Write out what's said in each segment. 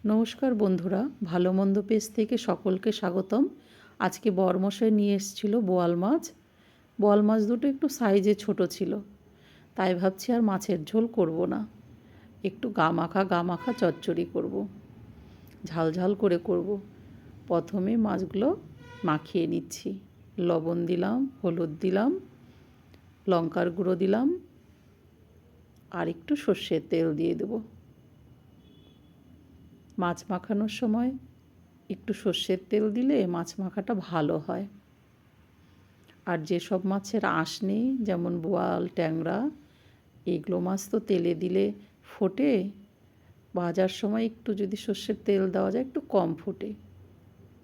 নমস্কার বন্ধুরা, ভালো মন্দ পেজ থেকে সকলকে স্বাগতম। আজকে বরমশাই নিয়ে এসেছিল বোয়াল মাছ। বোয়াল মাছ দুটো একটু সাইজে ছোট ছিল, তাই ভাবছি আর মাছের ঝোল করব না, একটু গা মাখা চচ্চড়ি করব, ঝাল ঝাল করে করব। প্রথমে মাছগুলো মাখিয়ে নিচ্ছি। লবণ দিলাম, হলুদ দিলাম, লঙ্কার গুঁড়ো দিলাম, আর একটু সর্ষের তেল দিয়ে দেবো। মাছ মাখানোর সময় একটু সর্ষের তেল দিলে মাছ মাখাটা ভালো হয়। আর যেসব মাছের আঁশ নেই, যেমন বোয়াল, ট্যাংরা, এগুলো মাছ তো তেলে দিলে ফোটে, ভাজার সময় একটু যদি সর্ষের তেল দেওয়া যায় একটু কম ফোটে।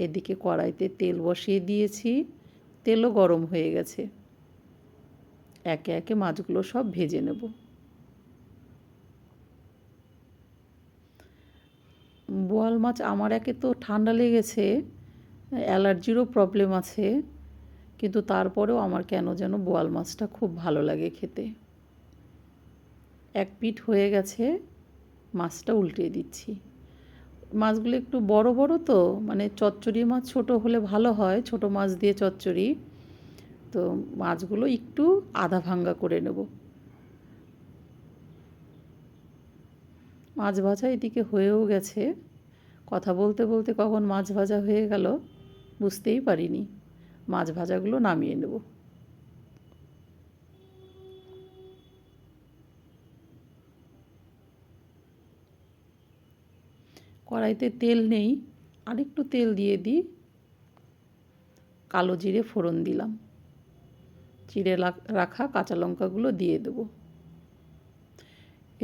এদিকে কড়াইতে তেল বসিয়ে দিয়েছি, তেলও গরম হয়ে গেছে। একে একে মাছগুলো সব ভেজে নেব। বোয়াল মাছ আমার একে তো ঠান্ডা লেগেছে, অ্যালার্জিরও প্রবলেম আছে, কিন্তু তারপরেও আমার কেন যেন বোয়াল মাছটা খুব ভালো লাগে খেতে। এক পিঠ হয়ে গেছে, মাছটা উল্টে দিচ্ছি। মাছগুলো একটু বড় বড় তো, মানে চচ্চড়ি মাছ ছোট হলে ভালো হয়, ছোট মাছ দিয়ে চচ্চড়ি। তো মাছগুলো একটু আধা ভাঙ্গা করে নেব। মাছ ভাজা এদিকে হয়েও গেছে। কথা বলতে বলতে কখন মাছ ভাজা হয়ে গেল বুঝতেই পারিনি। মাছ ভাজাগুলো নামিয়ে নেব। কড়াইতে তেল নেই, আরেকটু তেল দিয়ে দিই। কালো জিরে ফোড়ন দিলাম, চিড়ে রাখা কাঁচা লঙ্কাগুলো দিয়ে দেবো।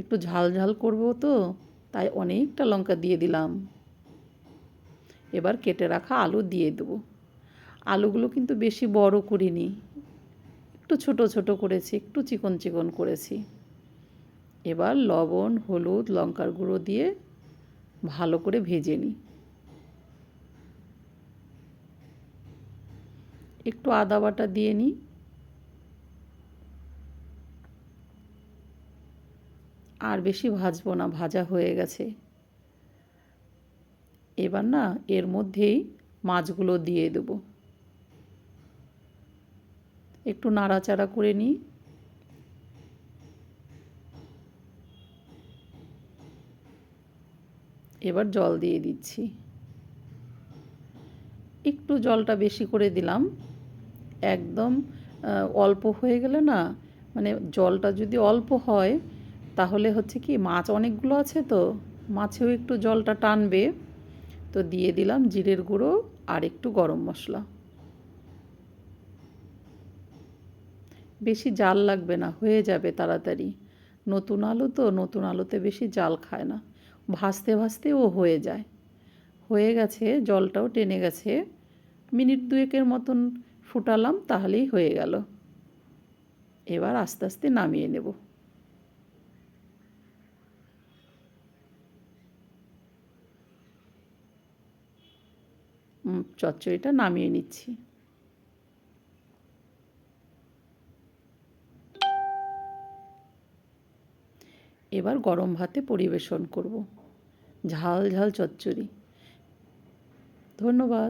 একটু ঝাল ঝাল করবো তো, তাই অনেকটা লঙ্কা দিয়ে দিলাম। এবার কেটে রাখা আলু দিয়ে দেবো। আলুগুলো কিন্তু বেশি বড় করিনি, একটু ছোট ছোট করেছি, একটু চিকন চিকন করেছি। এবার লবণ, হলুদ, লঙ্কার গুঁড়ো দিয়ে ভালো করে ভেজে নিই। একটু আদা বাটা দিয়ে নিই। আর বেশি ভাজবো না, ভাজা হয়ে গেছে। এবার না এর মধ্যেই মাছগুলো দিয়ে দেবো। একটু নাড়াচাড়া করে নিই। এবার জল দিয়ে দিচ্ছি। একটু জলটা বেশি করে দিলাম। একদম অল্প হয়ে গেলে না, মানে জলটা যদি অল্প হয় তাহলে হচ্ছে কি, মাছ অনেকগুলো আছে তো মাছেও একটু জলটা টানবে। তো দিয়ে দিলাম জিরের গুঁড়ো আর একটু গরম মশলা। বেশি জাল লাগবে না, হয়ে যাবে তাড়াতাড়ি। নতুন আলু তো, নতুন আলুতে বেশি জাল খায় না, ভাজতে ভাজতে ও হয়ে যায়। হয়ে গেছে, জলটাও টেনে গেছে। মিনিট দুয়েকের মতন ফুটালাম, তাহলেই হয়ে গেল। এবার আস্তে আস্তে নামিয়ে নেব। চচ্চড়িটা নামিয়ে নিচ্ছি। এবার গরম ভাতে পরিবেশন করব ঝাল ঝাল চচ্চড়ি। ধন্যবাদ।